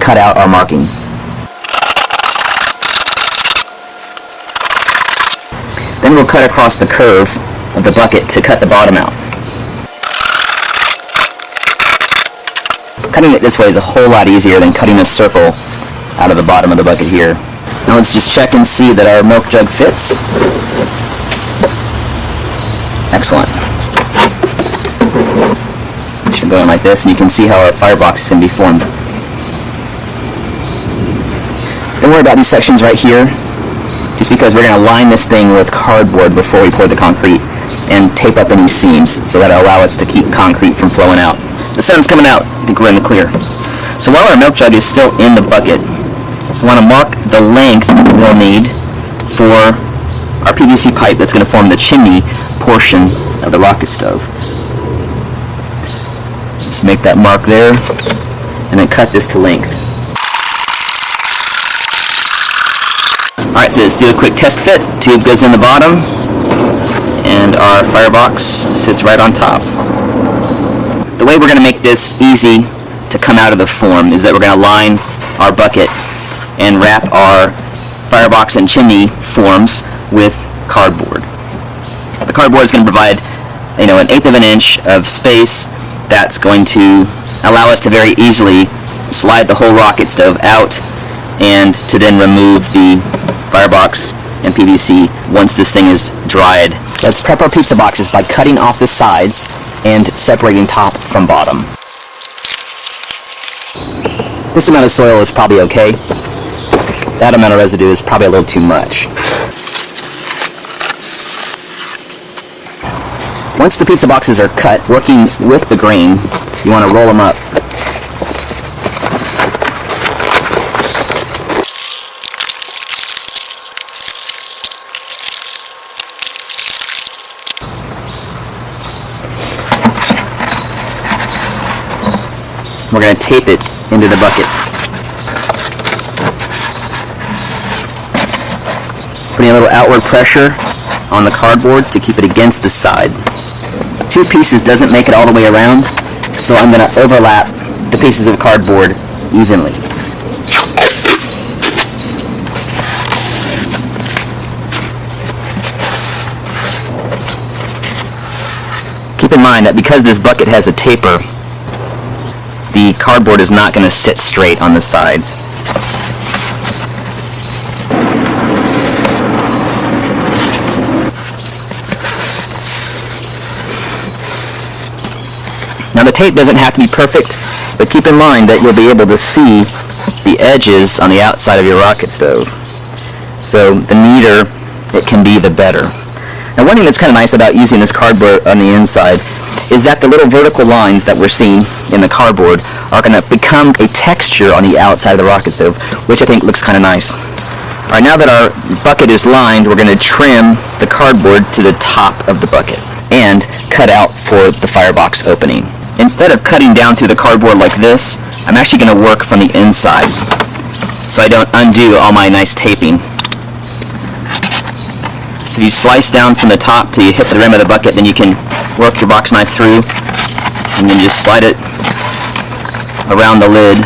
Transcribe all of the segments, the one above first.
cut out our marking. Then we'll cut across the curve of the bucket to cut the bottom out. Cutting it this way is a whole lot easier than cutting a circle out of the bottom of the bucket here. Now let's just check and see that our milk jug fits. Excellent. It should go in like this, and you can see how our firebox is going to be formed. Don't worry about these sections right here, just because we're going to line this thing with cardboard before we pour the concrete and tape up any seams, so that'll allow us to keep concrete from flowing out. The sun's coming out. I think we're in the clear. So while our milk jug is still in the bucket, we want to mark the length we'll need for our PVC pipe that's going to form the chimney portion of the rocket stove. Just make that mark there, and then cut this to length. Alright, so let's do a quick test fit. Tube goes in the bottom, and our firebox sits right on top. The way we're going to make this easy to come out of the form is that we're going to line our bucket and wrap our firebox and chimney forms with cardboard. The cardboard is going to provide, an 1/8 of an inch of space that's going to allow us to very easily slide the whole rocket stove out and to then remove the firebox and PVC once this thing is dried. Let's prep our pizza boxes by cutting off the sides and separating top from bottom. This amount of soil is probably okay. That amount of residue is probably a little too much. Once the pizza boxes are cut, working with the grain, you want to roll them up. We're going to tape it into the bucket. Putting a little outward pressure on the cardboard to keep it against the side. 2 pieces doesn't make it all the way around, so I'm going to overlap the pieces of cardboard evenly. Keep in mind that because this bucket has a taper, the cardboard is not going to sit straight on the sides. Now the tape doesn't have to be perfect, but keep in mind that you'll be able to see the edges on the outside of your rocket stove. So the neater it can be, the better. Now one thing that's kind of nice about using this cardboard on the inside is that the little vertical lines that we're seeing in the cardboard are going to become a texture on the outside of the rocket stove, which I think looks kind of nice. Alright, now that our bucket is lined, we're going to trim the cardboard to the top of the bucket and cut out for the firebox opening. Instead of cutting down through the cardboard like this, I'm actually going to work from the inside so I don't undo all my nice taping. So if you slice down from the top till you hit the rim of the bucket, then you can work your box knife through and then just slide it around the lid.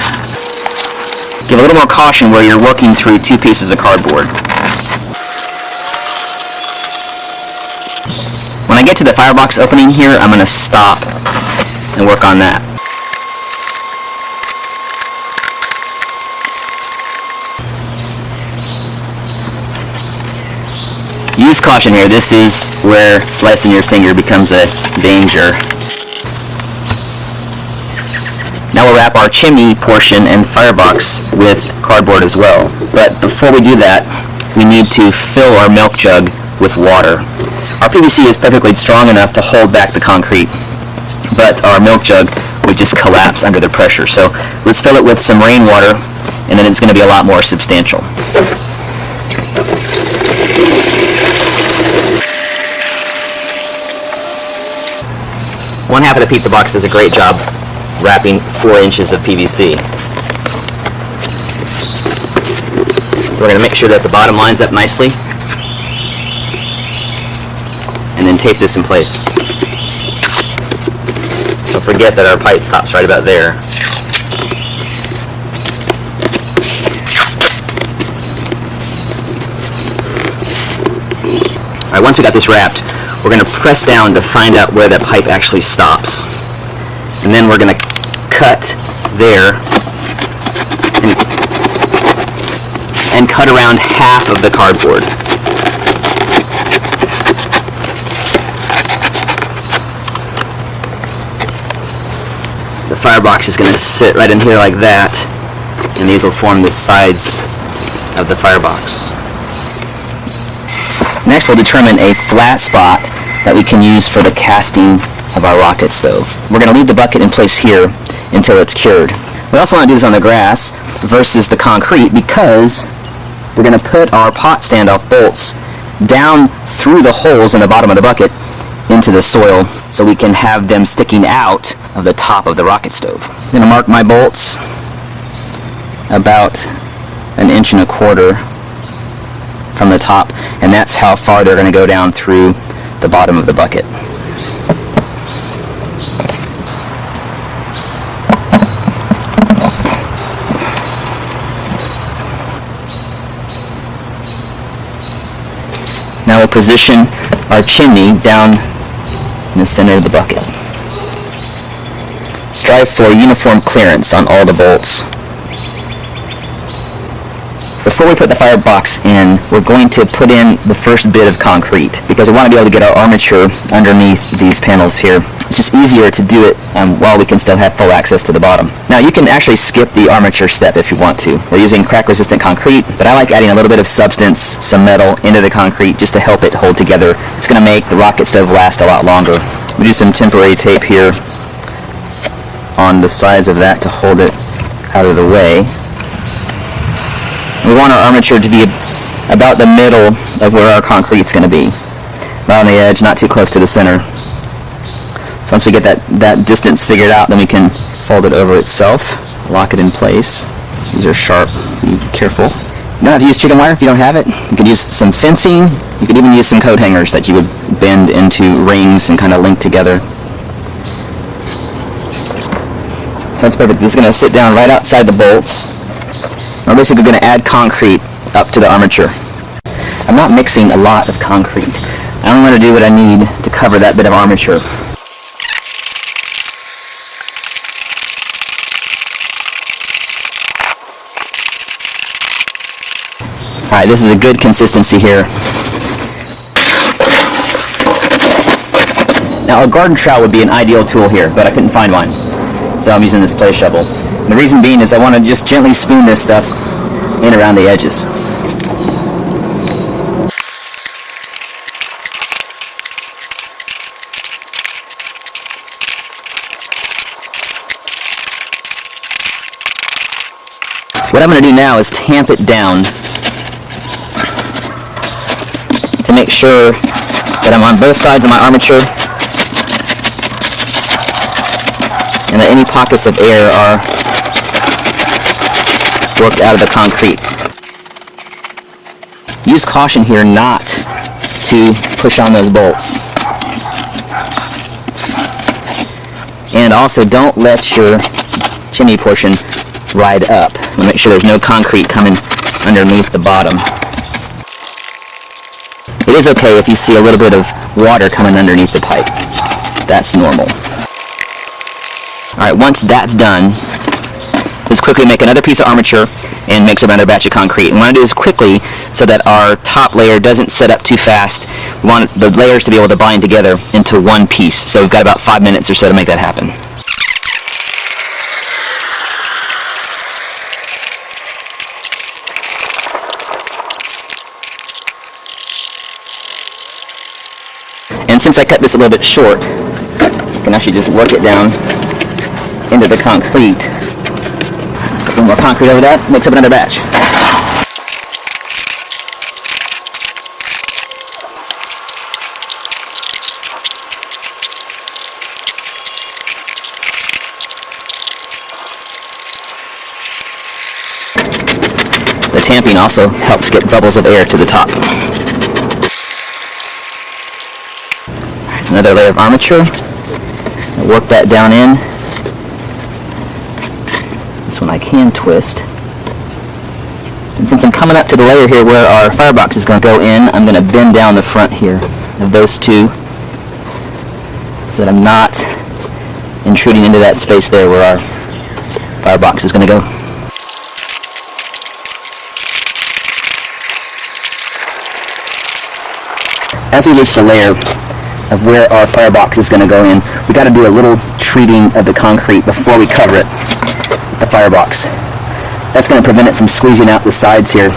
Give a little more caution where you're working through 2 pieces of cardboard. When I get to the firebox opening here, I'm going to stop and work on that. Use caution here. This is where slicing your finger becomes a danger. Now we'll wrap our chimney portion and firebox with cardboard as well. But before we do that, we need to fill our milk jug with water. Our PVC is perfectly strong enough to hold back the concrete, but our milk jug would just collapse under the pressure. So let's fill it with some rainwater, and then it's going to be a lot more substantial. One half of the pizza box does a great job wrapping 4 inches of PVC. We're going to make sure that the bottom lines up nicely, and then tape this in place. Don't forget that our pipe stops right about there. Alright, once we got this wrapped, we're going to press down to find out where that pipe actually stops. And then we're going to cut there and cut around half of the cardboard. The firebox is going to sit right in here like that, and these will form the sides of the firebox. Next, we'll determine a flat spot that we can use for the casting of our rocket stove. We're going to leave the bucket in place here until it's cured. We also want to do this on the grass versus the concrete because we're going to put our pot standoff bolts down through the holes in the bottom of the bucket into the soil so we can have them sticking out of the top of the rocket stove. I'm going to mark my bolts about 1.25 inches from the top, and that's how far they're going to go down through the bottom of the bucket. Now we'll position our chimney down in the center of the bucket. Strive for uniform clearance on all the bolts. Before we put the firebox in, we're going to put in the first bit of concrete because we want to be able to get our armature underneath these panels here. It's just easier to do it while we can still have full access to the bottom. Now you can actually skip the armature step if you want to. We're using crack-resistant concrete, but I like adding a little bit of substance, some metal, into the concrete just to help it hold together. It's going to make the rocket stove last a lot longer. We do some temporary tape here on the sides of that to hold it out of the way. We want our armature to be about the middle of where our concrete's going to be. Not on the edge, not too close to the center. So once we get that distance figured out, then we can fold it over itself, lock it in place. These are sharp, be careful. You don't have to use chicken wire if you don't have it. You could use some fencing. You could even use some coat hangers that you would bend into rings and kind of link together. So that's perfect. This is going to sit down right outside the bolts. We're basically going to add concrete up to the armature. I'm not mixing a lot of concrete. I only want to do what I need to cover that bit of armature. Alright, this is a good consistency here. Now a garden trowel would be an ideal tool here, but I couldn't find one. So I'm using this play shovel. And the reason being is I want to just gently spoon this stuff in around the edges. What I'm going to do now is tamp it down to make sure that I'm on both sides of my armature and that any pockets of air are worked out of the concrete. Use caution here not to push on those bolts. And also don't let your chimney portion ride up. Make sure there's no concrete coming underneath the bottom. It is okay if you see a little bit of water coming underneath the pipe. That's normal. Alright, once that's done, let's quickly make another piece of armature and mix another batch of concrete. And we want to do this quickly so that our top layer doesn't set up too fast. We want the layers to be able to bind together into one piece. So we've got about 5 minutes or so to make that happen. And since I cut this a little bit short, I can actually just work it down into the concrete. A little more concrete over that, mix up another batch. The tamping also helps get bubbles of air to the top. Another layer of armature. I'll work that down in. This one I can twist. And since I'm coming up to the layer here where our firebox is going to go in, I'm going to bend down the front here of those two so that I'm not intruding into that space there where our firebox is going to go. As we reach the layer of where our firebox is going to go in, we got to do a little treating of the concrete before we cover it with the firebox. That's going to prevent it from squeezing out the sides here.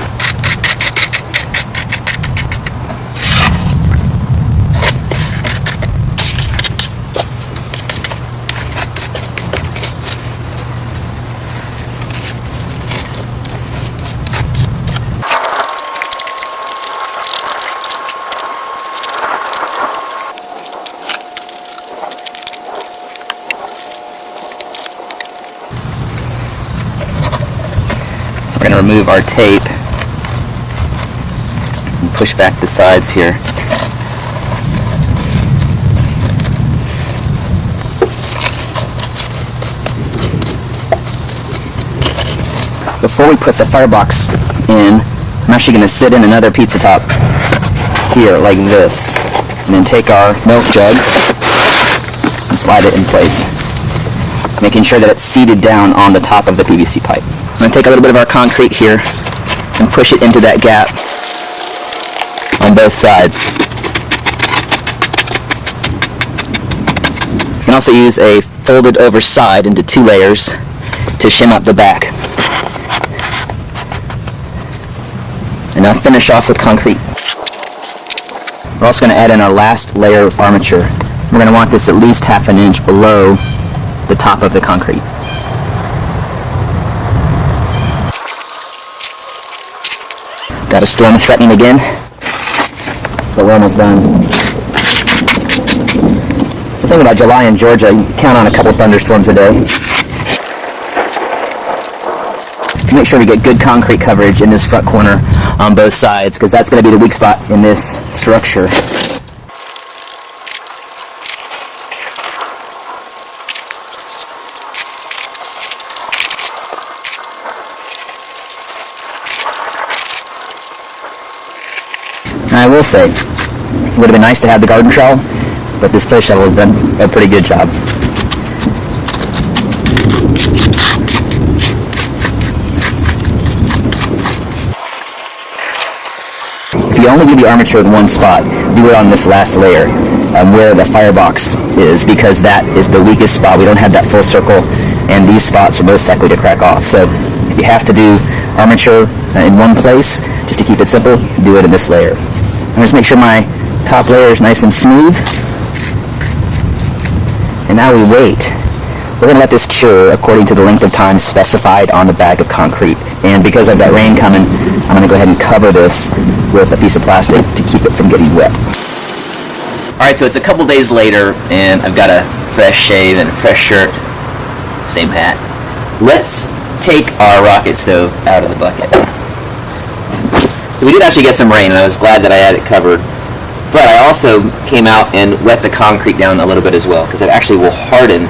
We're going to remove our tape and push back the sides here. Before we put the firebox in, I'm actually going to sit in another pizza top here like this, and then take our milk jug and slide it in place, making sure that it's seated down on the top of the PVC pipe. I'm going to take a little bit of our concrete here and push it into that gap on both sides. You can also use a folded over side into 2 layers to shim up the back. And now finish off with concrete. We're also going to add in our last layer of armature. We're going to want this at least ½ inch below the top of the concrete. Got a storm threatening again, but we're almost done. It's the thing about July in Georgia, you count on a couple thunderstorms a day. Make sure we get good concrete coverage in this front corner on both sides, because that's going to be the weak spot in this structure. And I will say, it would have been nice to have the garden trowel, but this push shovel has done a pretty good job. If you only do the armature in one spot, do it on this last layer where the firebox is, because that is the weakest spot. We don't have that full circle, and these spots are most likely to crack off. So if you have to do armature in one place, just to keep it simple, do it in this layer. I'm just make sure my top layer is nice and smooth. And now we wait. We're going to let this cure according to the length of time specified on the bag of concrete. And because I've got rain coming, I'm going to go ahead and cover this with a piece of plastic to keep it from getting wet. Alright, so it's a couple days later, and I've got a fresh shave and a fresh shirt. Same hat. Let's take our rocket stove out of the bucket. So we did actually get some rain, and I was glad that I had it covered. But I also came out and wet the concrete down a little bit as well, because it actually will harden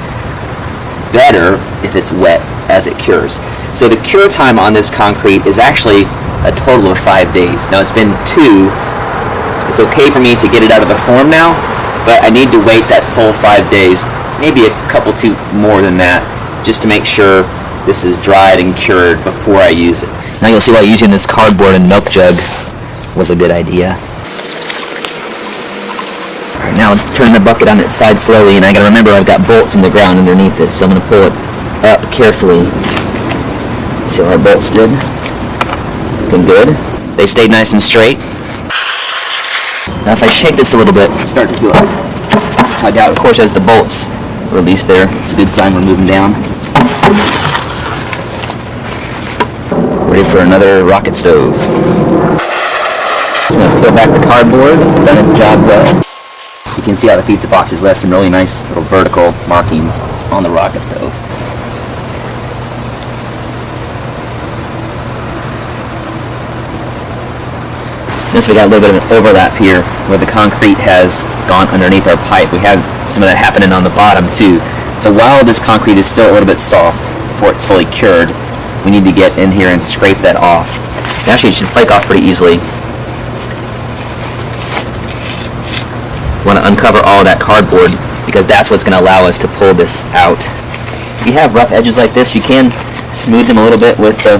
better if it's wet as it cures. So the cure time on this concrete is actually a total of 5 days. Now it's been 2. It's okay for me to get it out of the form now, but I need to wait that full 5 days, maybe a couple 2 more than that, just to make sure this is dried and cured before I use it. Now you'll see why using this cardboard and milk jug was a good idea. Alright, now let's turn the bucket on its side slowly, and I gotta remember I've got bolts in the ground underneath this, so I'm gonna pull it up carefully. See how our bolts did? Looking good. They stayed nice and straight. Now if I shake this a little bit, start to feel it tug out. Of course, as the bolts release there, it's a good sign we're moving down. Ready for another rocket stove. I'm going to peel back the cardboard, done its job well. You can see how the pizza box has left some really nice little vertical markings on the rocket stove. Notice we got a little bit of an overlap here where the concrete has gone underneath our pipe. We have some of that happening on the bottom too. So while this concrete is still a little bit soft before it's fully cured, we need to get in here and scrape that off. Actually, it should flake off pretty easily. Want to uncover all of that cardboard because that's what's going to allow us to pull this out. If you have rough edges like this, you can smooth them a little bit with the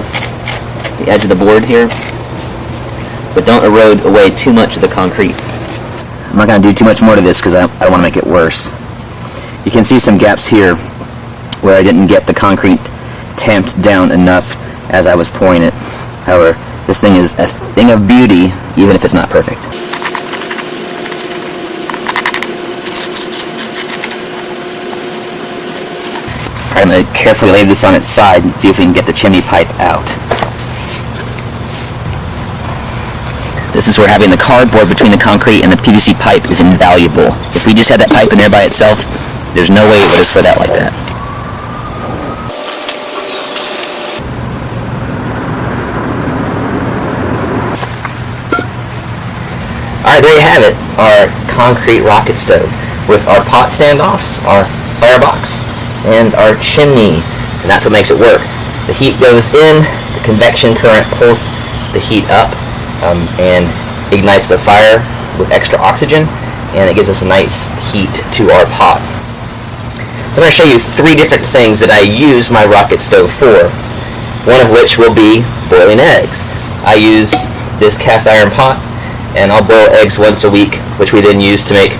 edge of the board here, but don't erode away too much of the concrete. I'm not going to do too much more to this because I don't want to make it worse. You can see some gaps here where I didn't get the concrete tamped down enough as I was pouring it. However, this thing is a thing of beauty even if it's not perfect. Alright, I'm going to carefully lay this on its side and see if we can get the chimney pipe out. This is where having the cardboard between the concrete and the PVC pipe is invaluable. If we just had that pipe in there by itself, there's no way it would have slid out like that. Alright, there you have it, our concrete rocket stove with our pot standoffs, our firebox, and our chimney, and that's what makes it work. The heat goes in, the convection current pulls the heat up and ignites the fire with extra oxygen, and it gives us a nice heat to our pot. So I'm going to show you 3 different things that I use my rocket stove for, one of which will be boiling eggs. I use this cast iron pot, and I'll boil eggs once a week, which we then use to make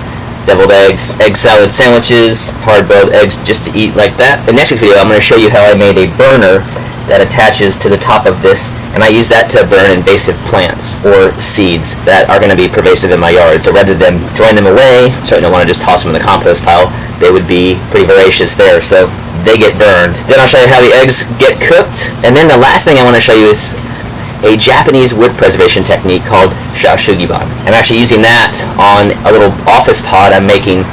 deviled eggs, egg salad sandwiches, hard-boiled eggs just to eat like that. In the next week's video, I'm going to show you how I made a burner that attaches to the top of this, and I use that to burn invasive plants or seeds that are going to be pervasive in my yard. So rather than throwing them away, certainly don't want to just toss them in the compost pile, they would be pretty voracious there, so they get burned. Then I'll show you how the eggs get cooked, and then the last thing I want to show you is a Japanese wood preservation technique called shashugiban. I'm actually using that on a little office pod I'm making